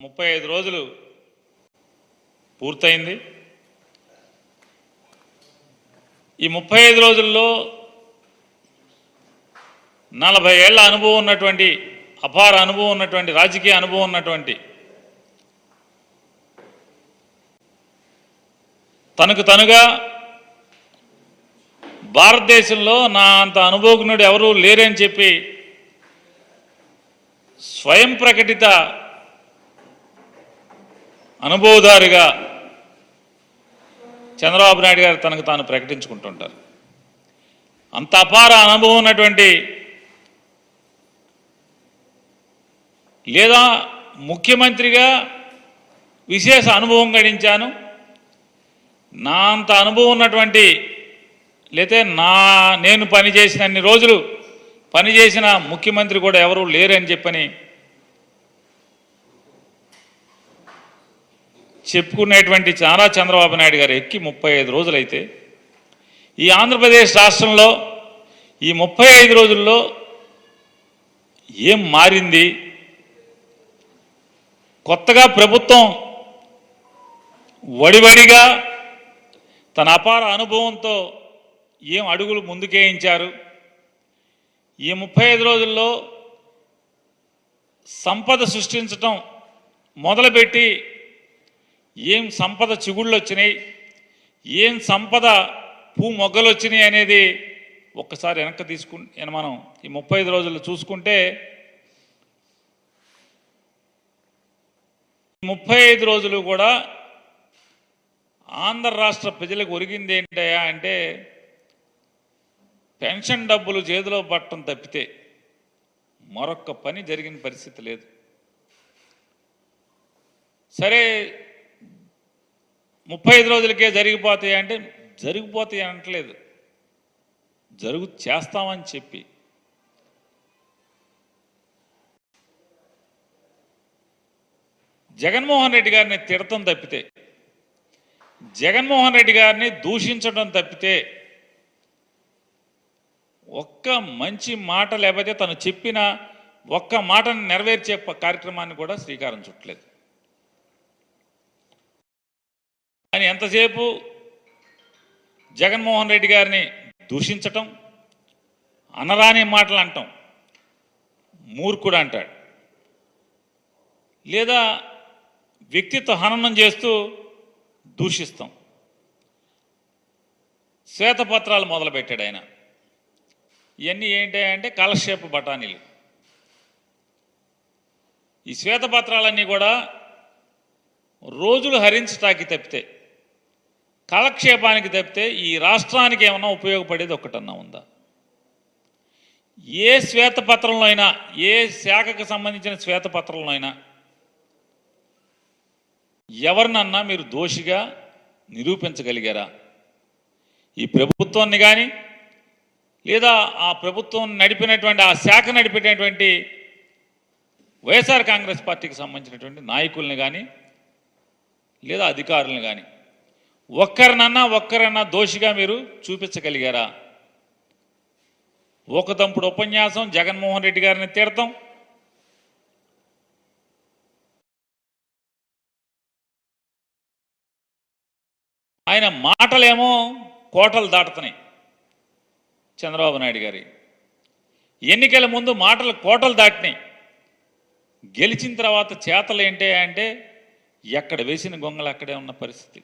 35 రోజులు పూర్తయింది. ఈ 35 రోజుల్లో 40 ఏళ్ల అనుభవం ఉన్నటువంటి, అపార అనుభవం ఉన్నటువంటి, రాజకీయ అనుభవం ఉన్నటువంటి, తనకు తనుగా భారతదేశంలో నా అంత అనుభవజ్ఞుడు ఎవరూ లేరని చెప్పి స్వయం ప్రకటిత అనుభవదారుగా చంద్రబాబు నాయుడు గారు తనకు తాను ప్రకటించుకుంటుంటారు. అంత అపార అనుభవం ఉన్నటువంటి, లేదా ముఖ్యమంత్రిగా విశేష అనుభవం గడించాను, నా అంత అనుభవం ఉన్నటువంటి, లేతే నేను పనిచేసిన అన్ని రోజులు పనిచేసిన ముఖ్యమంత్రి కూడా ఎవరూ లేరని చెప్పని చెప్పుకునేటువంటి నారా చంద్రబాబు నాయుడు గారు ఎక్కి 35 రోజులైతే, ఈ ఆంధ్రప్రదేశ్ రాష్ట్రంలో ఈ 35 రోజుల్లో ఏం మారింది? కొత్తగా ప్రభుత్వం వడివడిగా తన అపార అనుభవంతో ఏం అడుగులు ముందుకేయించారు? ఈ 35 రోజుల్లో సంపద సృష్టించటం మొదలుపెట్టి ఏం సంపద చిగుళ్ళు వచ్చినాయి, ఏం సంపద మొగ్గలు వచ్చినాయి అనేది ఒక్కసారి వెనక్కి తీసుకుని మనం ఈ 35 రోజుల్లో చూసుకుంటే, 35 రోజులు కూడా ఆంధ్ర రాష్ట్ర ప్రజలకు ఒరిగింది ఏంటయ్యా అంటే, పెన్షన్ డబ్బులు చేతిలో పట్టడం తప్పితే మరొక్క పని జరిగిన పరిస్థితి లేదు. సరే 35 రోజులకే జరిగిపోతాయి అంటే జరిగిపోతాయి అనట్లేదు, చేస్తామని చెప్పి జగన్మోహన్ రెడ్డి గారిని తిడతం తప్పితే, జగన్మోహన్ రెడ్డి గారిని దూషించడం తప్పితే ఒక్క మంచి మాట, లేకపోతే తను చెప్పిన ఒక్క మాటను నెరవేర్చే కార్యక్రమాన్ని కూడా శ్రీకారం చుట్టలేదు. ఆయన ఎంతసేపు జగన్మోహన్ రెడ్డి గారిని దూషించటం, అనరాని మాటలు అంటాం, మూర్ఖుడు అంటాడు, లేదా వ్యక్తిత్వ హననం చేస్తూ దూషిస్తాం. శ్వేతపత్రాలు మొదలుపెట్టాడు ఆయన. ఇవన్నీ ఏంటంటే కాలక్షేప బఠానీలు. ఈ శ్వేతపత్రాలన్నీ కూడా రోజులు హరించటానికి తప్పితే, కాలక్షేపానికి తప్పితే ఈ రాష్ట్రానికి ఏమన్నా ఉపయోగపడేది ఒక్కటన్నా ఉందా? ఏ శ్వేతపత్రంలో అయినా, ఏ శాఖకు సంబంధించిన శ్వేతపత్రంలో అయినా ఎవరినన్నా మీరు దోషిగా నిరూపించగలిగారా? ఈ ప్రభుత్వాన్ని కానీ, లేదా ఆ ప్రభుత్వం నడిపినటువంటి, ఆ శాఖ నడిపినటువంటి వైఎస్ఆర్ కాంగ్రెస్ పార్టీకి సంబంధించినటువంటి నాయకుల్ని కానీ, లేదా అధికారులను కానీ ఒక్కరన్నా దోషిగా మీరు చూపించగలిగారా? ఒక తంపుడు ఉపన్యాసం జగన్మోహన్ రెడ్డి గారిని తిడతాం, ఆయన మాటలేమో కోటలు దాటుతున్నాయి. చంద్రబాబు నాయుడు గారి ఎన్నికల ముందు మాటలు కోటలు దాటినాయి, గెలిచిన తర్వాత చేతలు ఏంటి అంటే ఎక్కడ వేసిన గొంగలు అక్కడే ఉన్న పరిస్థితి.